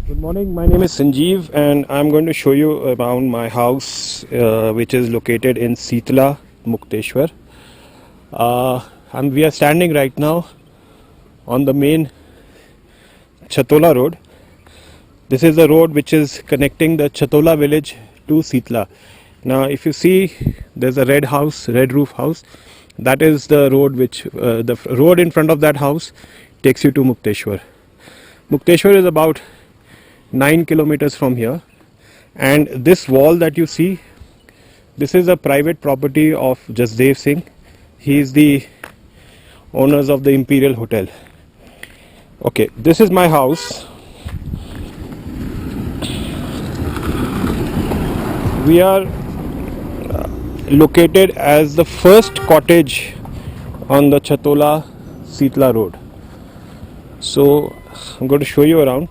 Good morning. My name is Sanjeev, and I'm going to show you around my house, which is located in Sitla, Mukteshwar. We are standing right now on the main Chatola road. This is the road which is connecting the Chatola village to Sitla. Now, if you see, there's a red house, red roof house. That is the road the road in front of that house takes you to Mukteshwar. Mukteshwar is about 9 kilometers from here, and this wall that you see, this is a private property of Jasdev Singh. He is the owners of the Imperial Hotel. Okay, this is my house. We are located as the first cottage on the Chatola Sitla road. So I'm going to show you around.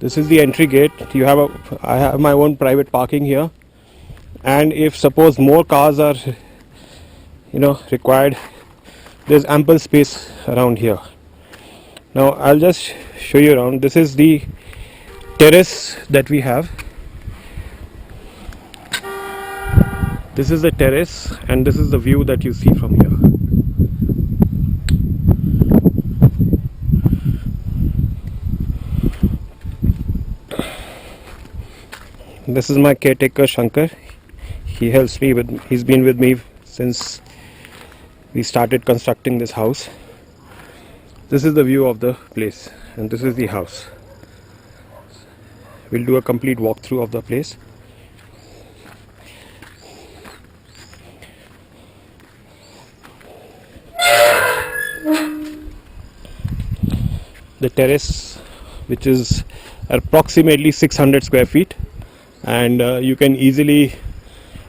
This is the entry gate. I have my own private parking here, and if suppose more cars are required, there's ample space around here. Now I'll just show you around. This is the terrace that we have. This is the terrace, and this is the view that you see from here. This is my caretaker Shankar. He's been with me since we started constructing this house. This is the view of the place, and this is the house. We'll do a complete walkthrough of the place. The terrace, which is approximately 600 square feet, and you can easily,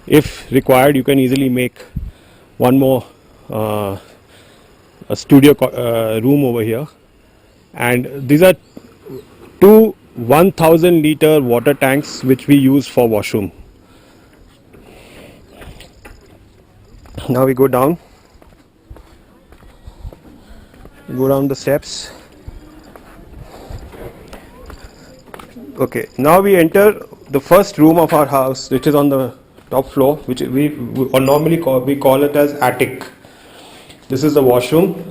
if required, you can easily make one more a studio room over here. And these are two 1000 liter water tanks which we use for washroom. Now we go down the steps. Okay, now we enter the first room of our house, which is on the top floor, which we normally call it as attic. This is the washroom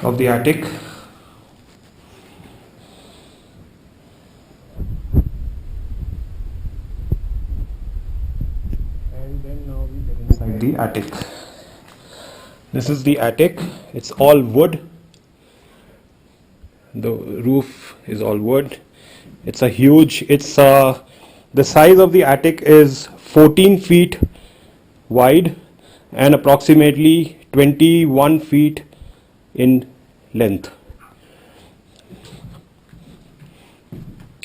of the attic. And then now we get inside the attic. This is the attic. It's all wood. The roof is all wood. It's the size of the attic is 14 feet wide and approximately 21 feet in length.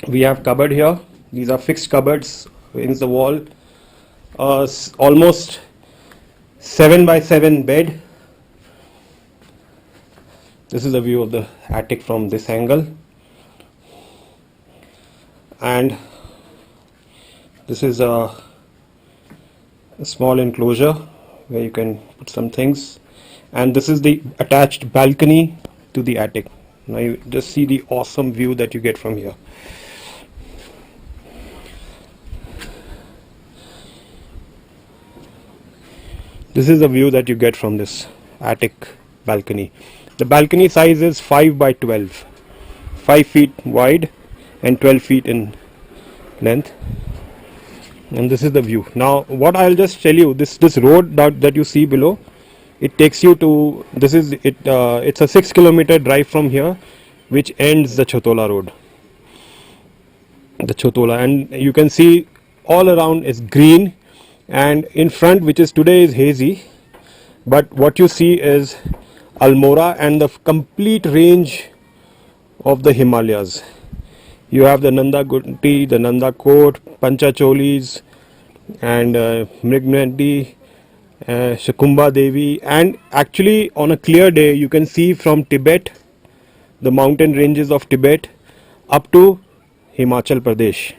We have cupboard here. These are fixed cupboards against the wall. Almost 7 by 7 bed. This is the view of the attic from this angle, and this is a small enclosure where you can put some things, and this is the attached balcony to the attic. Now you just see the awesome view that you get from here. This is the view that you get from this attic balcony. The balcony size is 5 by 12, 5 feet wide and 12 feet in length. And this is the view. Now what I'll just tell you, this road that you see below, it takes you to, it's a 6 kilometer drive from here, which ends the Chatola road. The Chatola, and you can see all around is green, and in front, which is today, is hazy, but what you see is Almora and the complete range of the Himalayas. You have the Nanda Gunti, the Nanda Kot, Panchacholis, and Mrignandi, Shakumbha Devi, and actually on a clear day you can see from Tibet, the mountain ranges of Tibet, up to Himachal Pradesh.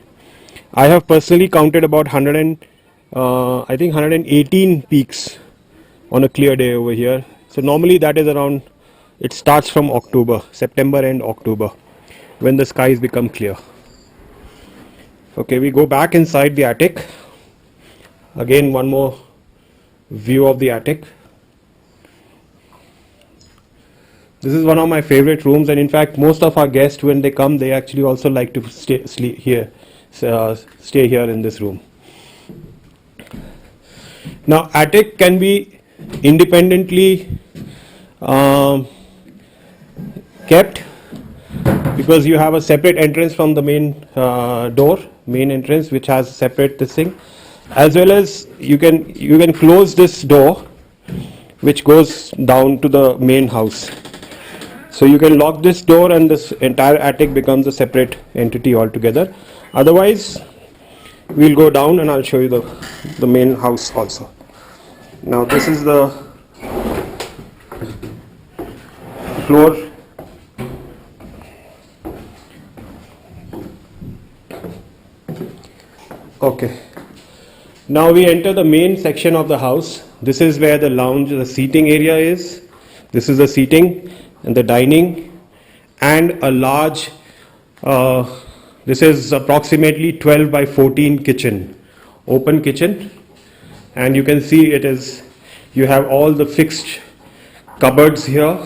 I have personally counted about 118 peaks on a clear day over here. So normally that is around, it starts from September and October. when the skies become clear. Okay, we go back inside the attic. Again, one more view of the attic. This is one of my favorite rooms, and in fact most of our guests, when they come, they actually also like to stay here in this room. Now attic can be independently kept, because you have a separate entrance from the main entrance, which has separate this thing, as well as you can close this door which goes down to the main house. So you can lock this door and this entire attic becomes a separate entity altogether. Otherwise, we'll go down and I'll show you the main house also. Now this is the floor. Okay. Now we enter the main section of the house. This is where the lounge, the seating area is. This is the seating and the dining, and a large, this is approximately 12 by 14 kitchen, open kitchen, and you can see you have all the fixed cupboards here.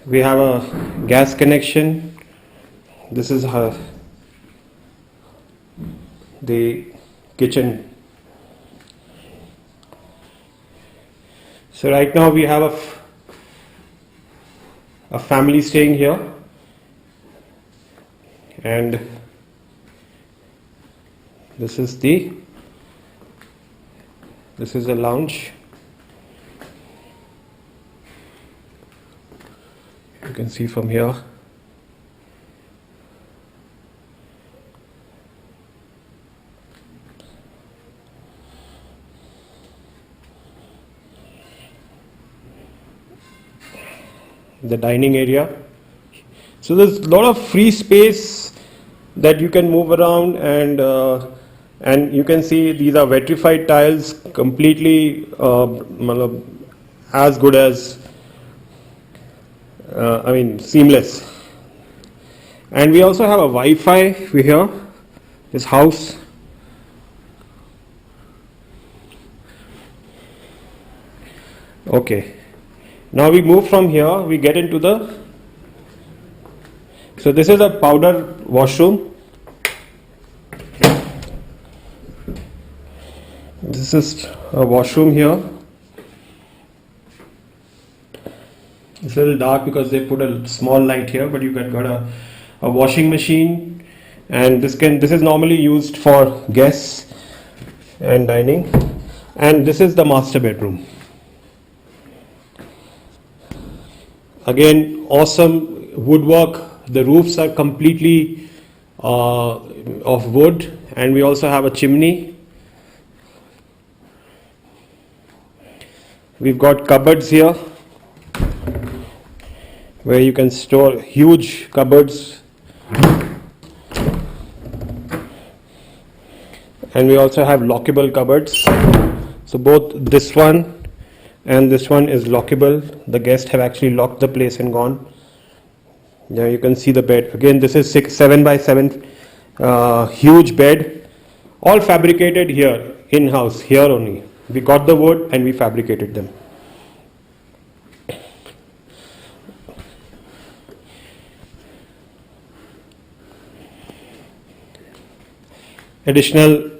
We have a gas connection. This is the kitchen. So right now we have a family staying here, and this is the lounge. You can see from here. The dining area. So there's a lot of free space that you can move around, and you can see these are vitrified tiles, completely as good as seamless. And we also have a Wi-Fi here. This house. Okay. Now we move from here, we get into so this is a powder washroom. This is a washroom here. It's a little dark because they put a small light here, but you got a washing machine, and this is normally used for guests and dining. And this is the master bedroom. Again, awesome woodwork. The roofs are completely of wood, and we also have a chimney. We've got cupboards here where you can store huge cupboards, and we also have lockable cupboards. So both this one and this one is lockable. The guests have actually locked the place and gone. Yeah, you can see the bed. Again, this is 7 by 7 huge bed, all fabricated here in-house, here only. We got the wood and we fabricated them. Additional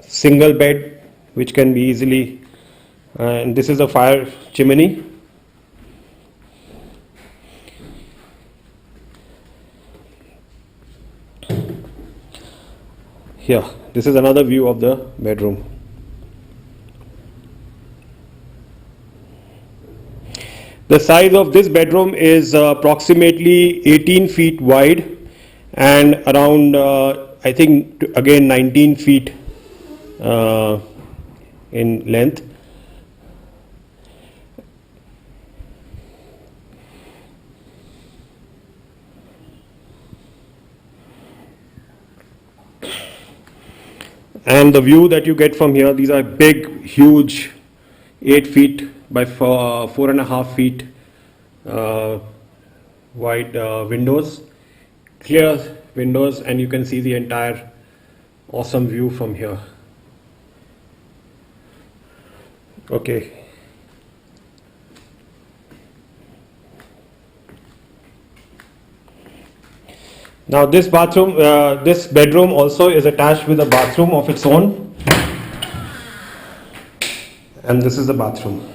single bed which can be easily, and this is a fire chimney. Here, this is another view of the bedroom. The size of this bedroom is approximately 18 feet wide and around I think again 19 feet in length. And the view that you get from here, these are big, huge, 8 feet by 4.5 feet wide windows, clear windows, and you can see the entire awesome view from here. Okay. Now this bathroom, this bedroom also is attached with a bathroom of its own, and this is the bathroom.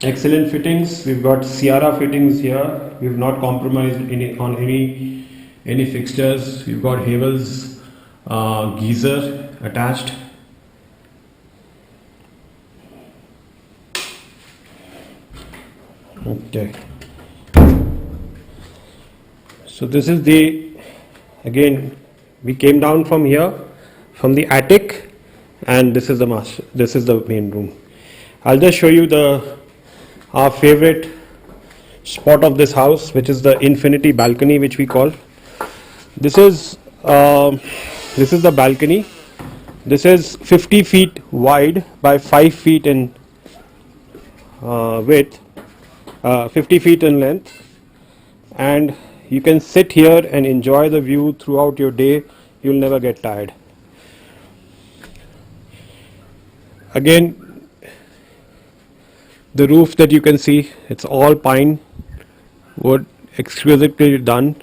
Excellent fittings. We've got Sierra fittings here. We've not compromised on any fixtures. We've got Havel's geyser attached. Okay. So this is again, we came down from here, from the attic, and this is the master. This is the main room. I'll just show you our favorite spot of this house, which is the infinity balcony, which we call. This is the balcony. This is 50 feet wide by 5 feet in width, 50 feet in length, and you can sit here and enjoy the view throughout your day. You'll never get tired. Again, the roof that you can see, it's all pine wood, exquisitely done.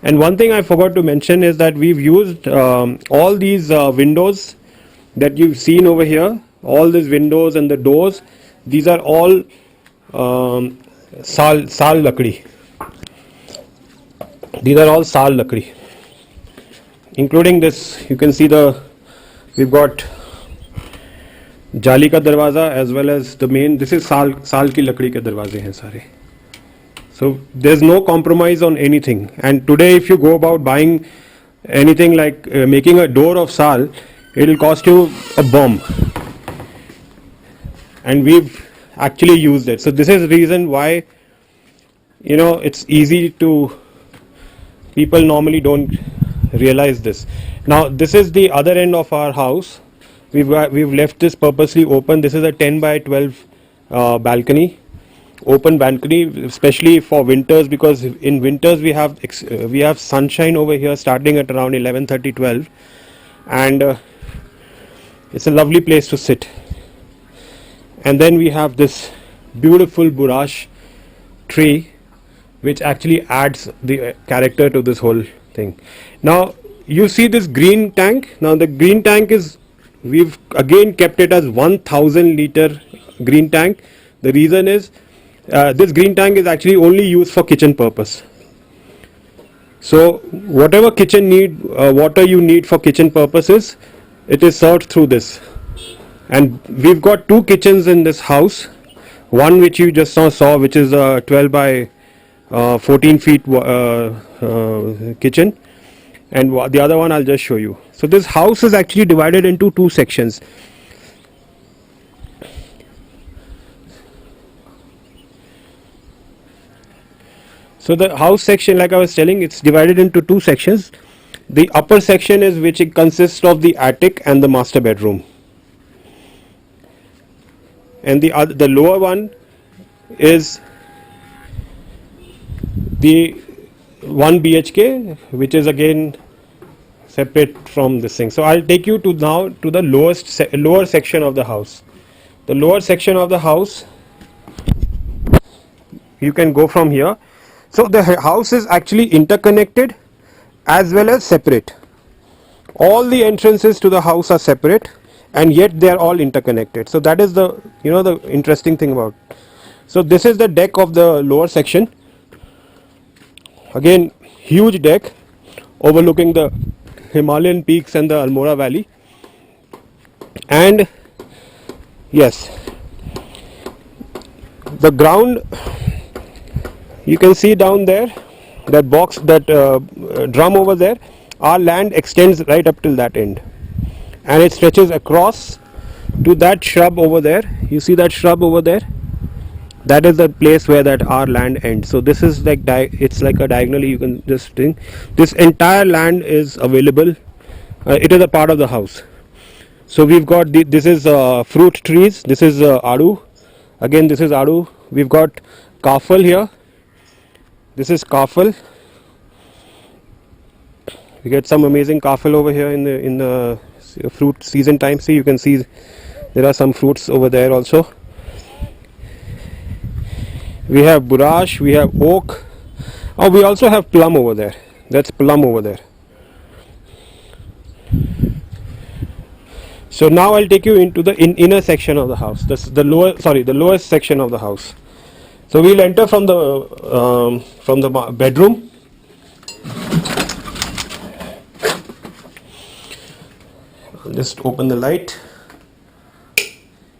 And one thing I forgot to mention is that we've used all these windows that you've seen over here, all these windows and the doors, these are all sal lakdi. These are all sal lakdi. Including this, you can see we've got जाली का दरवाज़ा as well as the main. This is साल की लकड़ी के दरवाजे हैं सारे. So there's no compromise on anything. And today, if you go about buying anything like making a door of sal, it will cost you a bomb. And we've actually used it. So this is the reason why, it's easy to, people normally don't realize this. Now this is the other end of our house. We've left this purposely open. This is a 10 by 12 balcony, open balcony, especially for winters, because in winters we have sunshine over here starting at around 11:30, 12, and it's a lovely place to sit. And then we have this beautiful burash tree, which actually adds the character to this whole thing. Now you see this green tank. Now the green tank we've again kept it as 1000 liter green tank. The reason is this green tank is actually only used for kitchen purpose. So whatever kitchen water you need for kitchen purposes, it is served through this. And we've got two kitchens in this house. One which you just saw, which is a 12 by 14 feet kitchen, and the other one I'll just show you. So this house is actually divided into two sections. So the house section, like I was telling, it's divided into two sections. The upper section is which it consists of the attic and the master bedroom, and the lower one is the 1 BHK, which is again separate from this thing. So I'll take you to the lower section of the house. The lower section of the house, you can go from here. So the house is actually interconnected as well as separate. All the entrances to the house are separate, and yet they are all interconnected. So that is the interesting thing about. So this is the deck of the lower section. Again, huge deck overlooking the Himalayan peaks and the Almora Valley. And yes, the ground, you can see down there, that box, that drum over there, our land extends right up till that end, and it stretches across to that shrub over there. You see that shrub over there? that is the place where that our land ends. So this is like it's like a diagonally, you can just think this entire land is available. It is a part of the house. So we've got this is fruit trees, this is adu, again this is adu, we've got kafal here, this is kafal. We get some amazing kafal over here in the fruit season time. See, you can see there are some fruits over there also. We have burash, we have oak. Oh, we also have plum over there. That's plum over there. So now I'll take you into the inner section of the house. This the lowest section of the house. So we'll enter from the bedroom. I'll just open the light.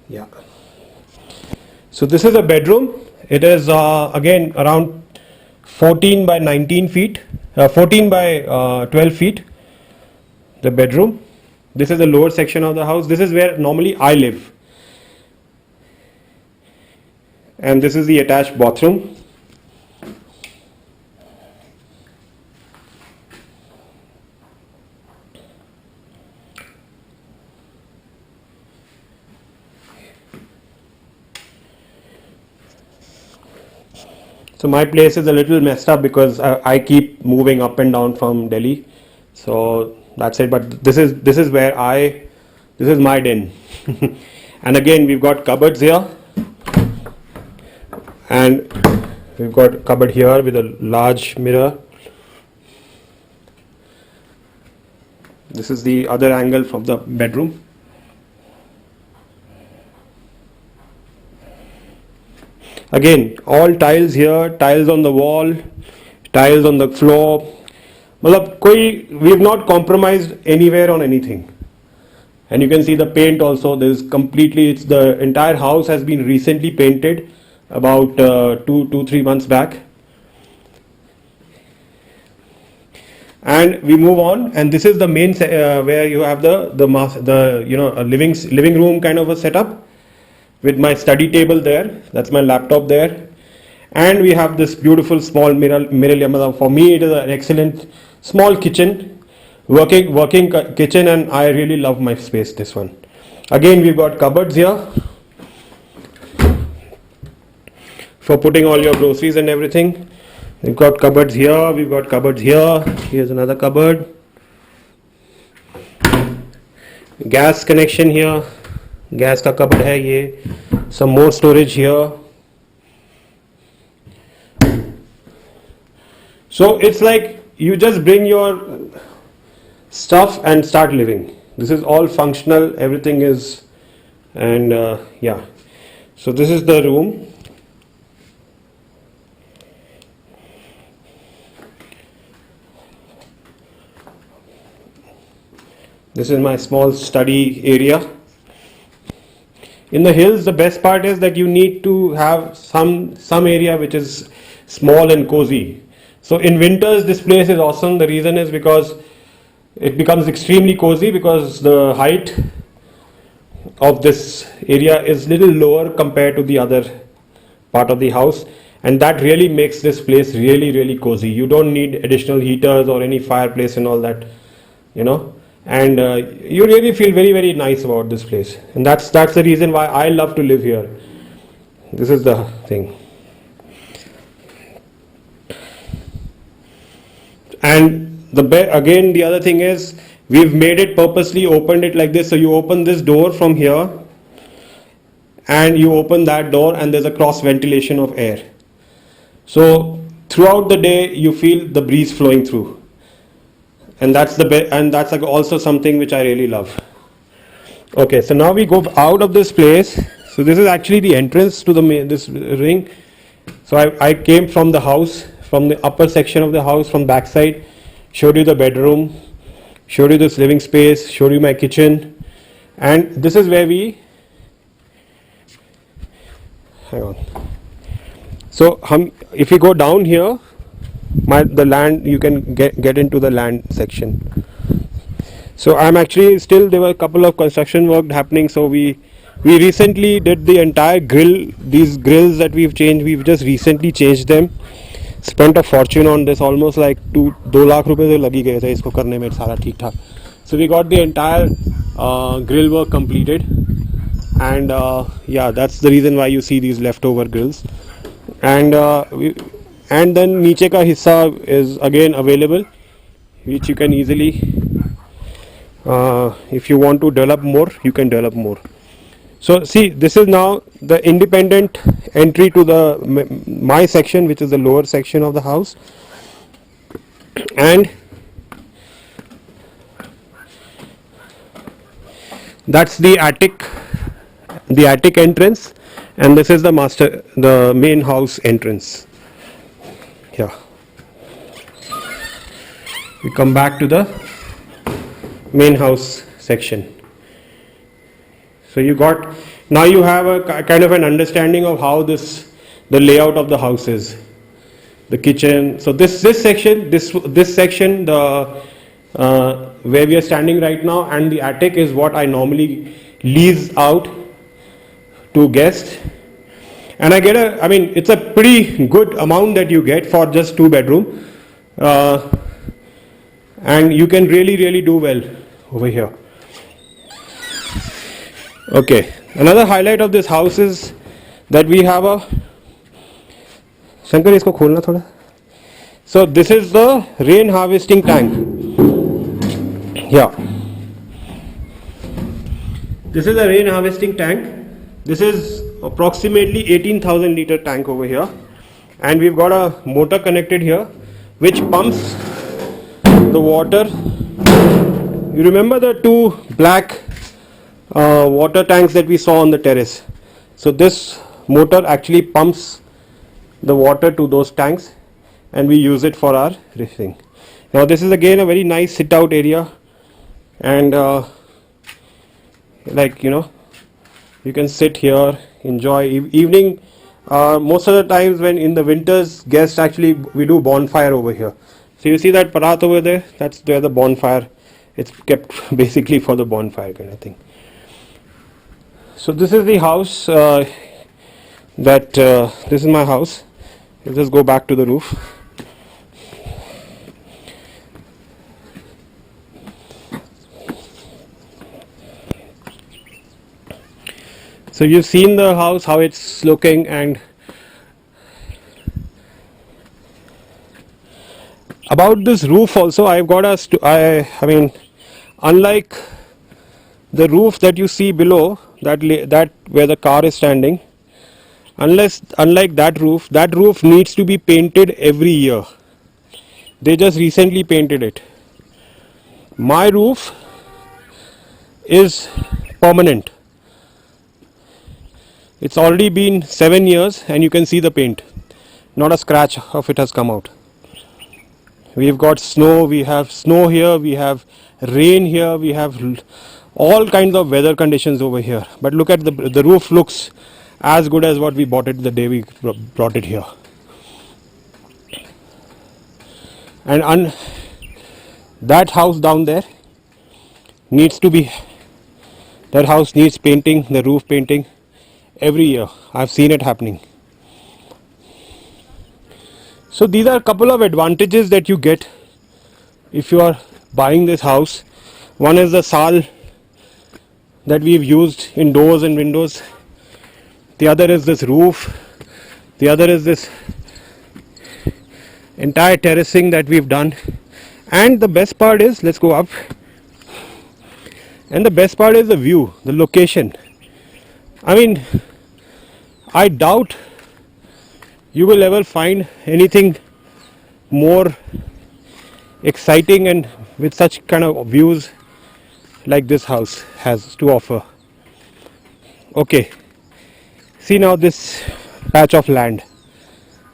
Yeah. So this is a bedroom. It is again around 14 by 19 feet, 14 by 12 feet. The bedroom. This is the lower section of the house. This is where normally I live. And this is the attached bathroom. So my place is a little messed up because I keep moving up and down from Delhi. So that's it. But this is where this is my den. And again we've got cupboards here. And we've got a cupboard here with a large mirror. This is the other angle from the bedroom. Again, all tiles here, tiles on the wall, tiles on the floor. We've not compromised anywhere on anything. And you can see the paint also. The entire house has been recently painted about 2-3 months back. And we move on, and this is the main where you have the living room kind of a setup. With my study table there, that's my laptop there, and we have this beautiful small mirror. For me, it is an excellent small kitchen, working kitchen, and I really love my space. This one, again, we've got cupboards here for putting all your groceries and everything. We've got cupboards here. We've got cupboards here. Here's another cupboard. Gas connection here. Gas का cupboard है ये. Some more storage here. So it's like you just bring your stuff and start living. This is all functional, everything is, and yeah. So this is the room. This is my small study area. In the hills, the best part is that you need to have some area which is small and cozy. So in winters, this place is awesome. The reason is because it becomes extremely cozy because the height of this area is little lower compared to the other part of the house, and that really makes this place really cozy. You don't need additional heaters or any fireplace and all that, and you really feel very nice about this place, and that's the reason why I love to live here. This is the thing. And again, the other thing is we've made it purposely, opened it like this. So you open this door from here and you open that door, and there's a cross ventilation of air. So throughout the day you feel the breeze flowing through. And that's like also something which I really love. Okay, so now we go out of this place. So this is actually the entrance to this ring. So I came from the house, from the upper section of the house, from backside, showed you the bedroom, showed you this living space, showed you my kitchen, and this is where we. Hang on. So if you go down here, the land, you can get into the land section. So I'm actually there were a couple of construction work happening, so we We recently did the entire grill. These grills that we've changed, we've just recently changed them. Spent a fortune on this, almost like 2 lakh रुपए तो लग ही गए थे इसको करने में सारा ठीक ठाक. So we got the entire grill work completed, and yeah, that's the reason why you see these leftover grills. And and then नीचे का हिस्सा is again available, which you can easily, if you want to develop more, you can develop more. So see, this is now the independent entry to the my section, which is the lower section of the house, and that's the attic entrance, and this is the main house entrance. Yeah, we come back to the main house section. So you have a kind of an understanding of how the layout of the house is. The kitchen. So this section, the where we are standing right now, and the attic is what I normally lease out to guests. And it's a pretty good amount that you get for just 2 bedroom, and you can really do well over here. Okay, another highlight of this house is that we have a Shankar, isko kholna thoda. So this is the rain harvesting tank. Yeah, this is a rain harvesting tank. This is approximately 18,000 liter tank over here, and we've got a motor connected here which pumps the water. You remember the 2 black water tanks that we saw on the terrace? So this motor actually pumps the water to those tanks, and we use it for our riffing. Now this is again a very nice sit out area, and you can sit here, enjoy evening. Most of the times when in the winters, guests actually, we do bonfire over here. So you see that parat over there, that's where the bonfire, it's kept basically for the bonfire kind of thing. So this is the house, this is my house. Let's just go back to the roof. So you've seen the house, how it's looking, and about this roof also, I've got unlike the roof that you see below, that where the car is standing, unlike that roof needs to be painted every year. They just recently painted it. My roof is permanent. It's already been 7 years, and you can see the paint. Not a scratch of it has come out. We've got snow, we have snow here, we have rain here, we have all kinds of weather conditions over here. But look at the roof looks as good as what we bought it the day we brought it here. And that house down there that house needs painting, the roof painting every year. I've seen it happening. So these are a couple of advantages that you get if you are buying this house. One is the sal that we've used in doors and windows. The other is this roof. The other is this entire terracing that we've done. And the best part is, let's go up. And the best part is the view, the location. I doubt you will ever find anything more exciting and with such kind of views like this house has to offer. Okay, see now this patch of land,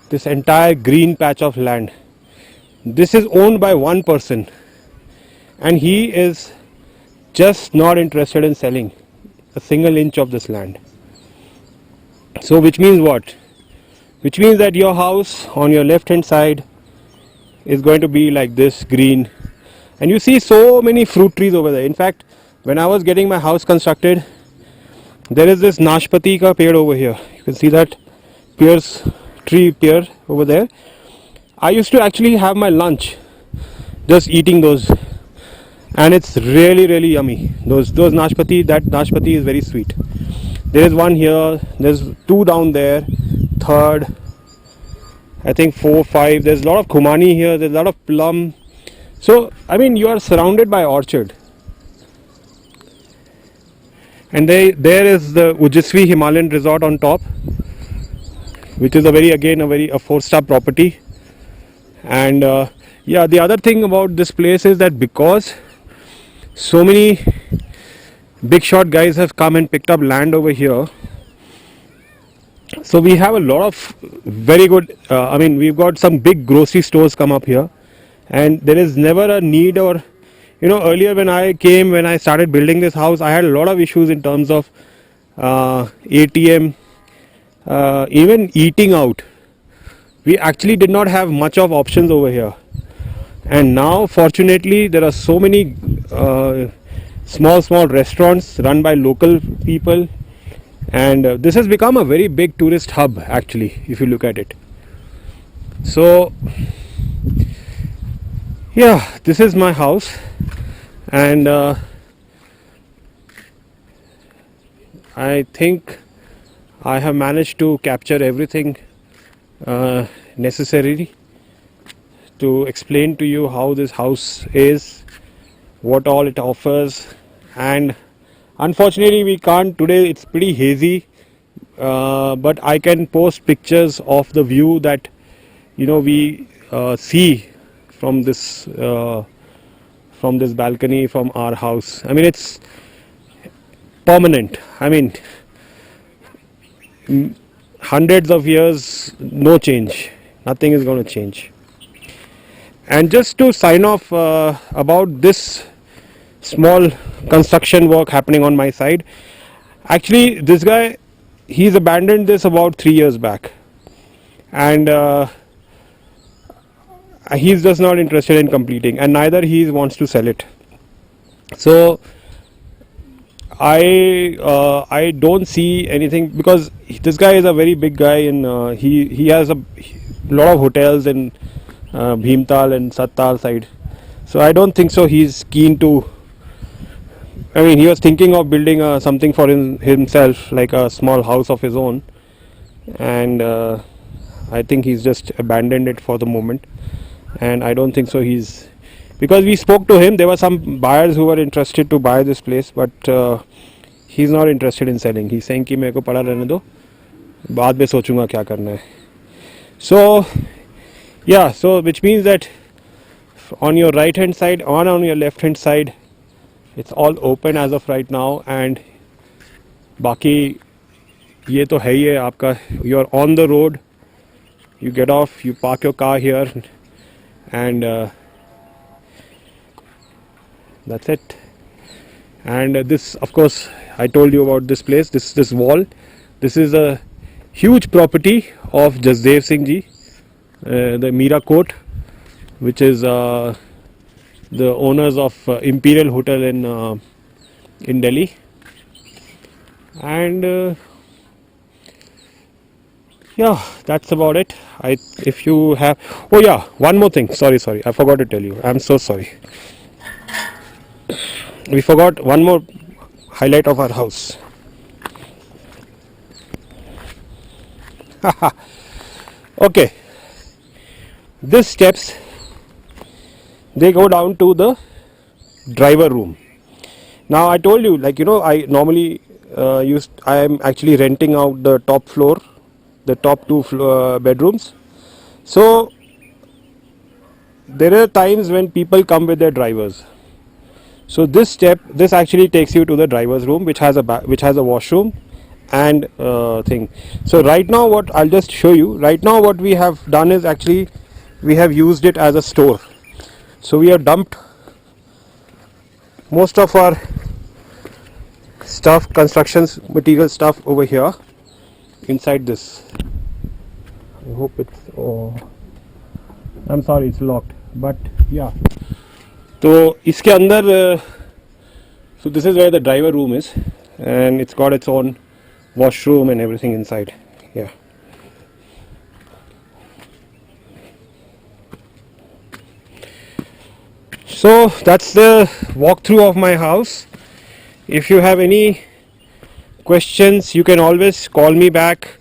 this entire green patch of land. This is owned by one person, and he is just not interested in selling a single inch of this land. So which means what? Which means that your house on your left hand side is going to be like this, green, and you see so many fruit trees over there. In fact, when I was getting my house constructed, There is this Nashpati ka ped over here. You can see that tree pear over there. I used to actually have my lunch just eating those, and it's really yummy. Those Nashpati, that Nashpati is very sweet. There is one here, there's two down there, third, I think 4, 5. There's a lot of Khumani here, there's a lot of plum. So I mean, you are surrounded by orchard. And there is the Ujjasvi Himalayan Resort on top, which is a 4-star property. And yeah, the other thing about this place is that because so many big shot guys have come and picked up land over here, so we have a lot of very good, we've got some big grocery stores come up here, and there is never a need. Or earlier when I started building this house, I had a lot of issues in terms of ATM, even eating out. We actually did not have much of options over here, and now fortunately there are so many small restaurants run by local people, and this has become a very big tourist hub actually, if you look at it. So yeah, this is my house, and I think I have managed to capture everything necessary to explain to you how this house is, what all it offers. And unfortunately we can't today, it's pretty hazy, but I can post pictures of the view that we see from this balcony from our house. I mean, it's permanent. I mean, hundreds of years, no change, nothing is going to change. And just to sign off about this small construction work happening on my side, actually this guy, he's abandoned this about 3 years back, and he's just not interested in completing, and neither he wants to sell it. So I don't see anything, because this guy is a very big guy, and he has a lot of hotels in Bhimtal and Sattal side. So I don't think so he's keen to. I mean, he was thinking of building something for himself, like a small house of his own, and I think he's just abandoned it for the moment. And I don't think so because we spoke to him, there were some buyers who were interested to buy this place, but he's not interested in selling. He's saying कि मेरे को पड़ा रहने दो, बाद में सोचूंगा क्या करना है. So yeah, so which means that on your right hand side, on your left hand side, it's all open as of right now. And बाकी ये तो है ही है आपका, you're on the road, you get off, you park your car here, and that's it. And this, of course, I told you about this place, this wall. This is a huge property of Jasdev Singh ji, the Mira Court, which is the owners of Imperial Hotel in Delhi. And yeah, that's about it. If you have, oh yeah, one more thing, sorry, I forgot to tell you, I'm so sorry. We forgot one more highlight of our house. Okay, these steps, they go down to the driver room. Now I told you, like, I normally I am actually renting out the top floor, the top two bedrooms. So there are times when people come with their drivers. So this actually takes you to the driver's room, which has a washroom and thing. So right now, what I'll just show you. Right now, what we have done is actually we have used it as a store. So we have dumped most of our stuff, constructions material stuff over here inside this. I hope it's. Oh, I'm sorry, it's locked. But yeah. तो इसके अंदर, so this is where the driver room is. and it's got its own washroom and everything inside. Yeah. So that's the walkthrough of my house. If you have any questions, you can always call me back.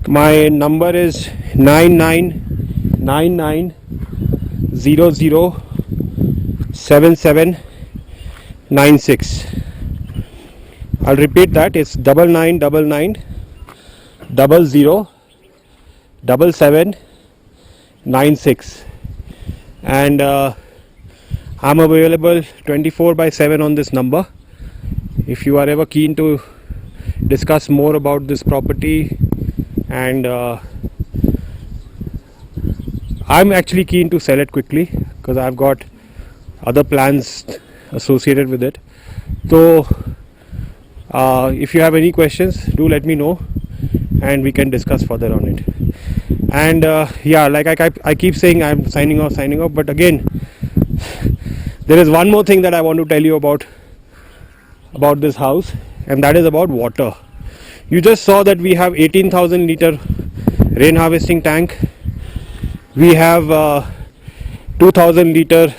My number is 9999007796. I'll repeat that. It's 9999007796, and I'm available 24/7 on this number. If you are ever keen to discuss more about this property, and I'm actually keen to sell it quickly because I've got other plans associated with it. So if you have any questions, do let me know and we can discuss further on it. And yeah, like I keep saying, I'm signing off, but again, there is one more thing that I want to tell you about this house, and that is about water. You just saw that we have 18,000 liter rain harvesting tank. We have 2,000 liter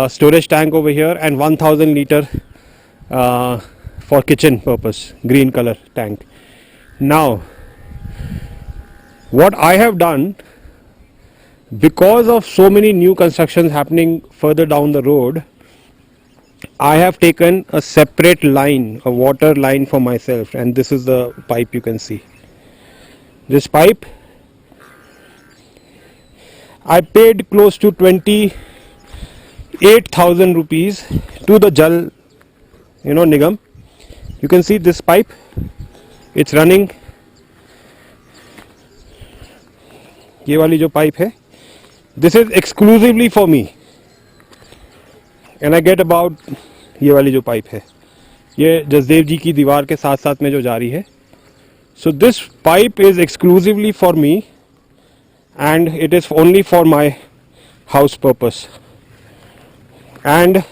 storage tank over here, and 1,000 liter for kitchen purpose, green color tank. Now, what I have done, because of so many new constructions happening further down the road, I have taken a separate line, a water line for myself, and this is the pipe you can see. This pipe, I paid close to 28,000 rupees to the Jal, Nigam. You can see this pipe, it's running. ये वाली जो pipe है, this is exclusively for me, and I get about, ये वाली जो pipe है, ये जसदेव जी की दीवार के साथ साथ में जो जा रही है. So this pipe is exclusively for me, and it is only for my house purpose. And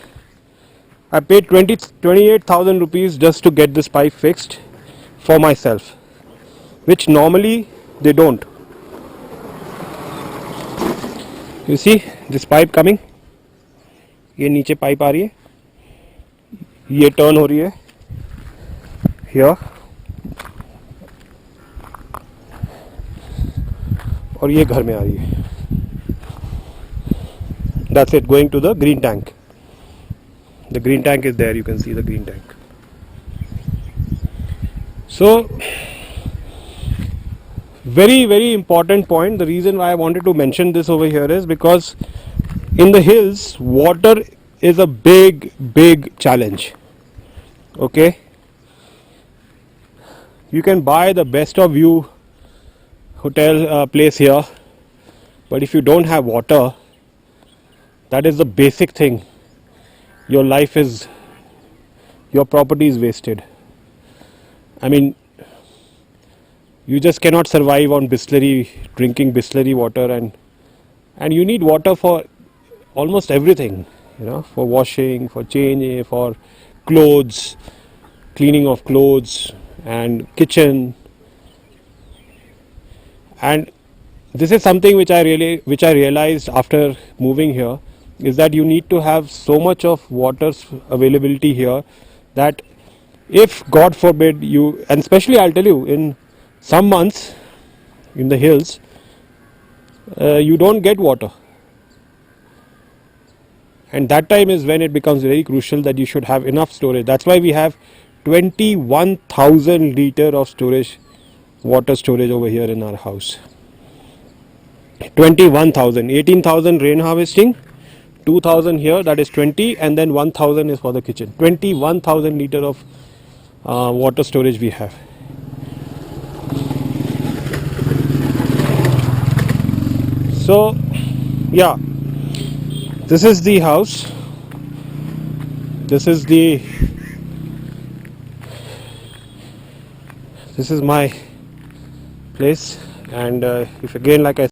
I paid 28,000 rupees just to get this pipe fixed for myself, which normally they don't. You see this pipe coming, ये नीचे pipe आ रही है, ये turn हो रही है here, और ये घर में आ रही है. That's it, going to the green tank. The green tank is there, you can see the green tank. So very important point. The reason why I wanted to mention this over here is because in the hills, water is a big challenge. Okay, you can buy the best of view hotel place here, but if you don't have water, that is the basic thing. Your property is wasted. I mean, you just cannot survive on drinking Bisleri water, and you need water for almost everything, for washing, for changing, for clothes, cleaning of clothes, and kitchen. And this is something which I realized after moving here, is that you need to have so much of water availability here that if God forbid you, and especially I'll tell you, in some months in the hills, you don't get water, and that time is when it becomes very crucial that you should have enough storage. That's why we have 21,000 liter of water storage over here in our house. 21,000, 18,000 rain harvesting, 2,000 here, that is 20, and then 1,000 is for the kitchen. 21,000 liter of water storage we have. So yeah, this is the house, this is my place, and if again, like I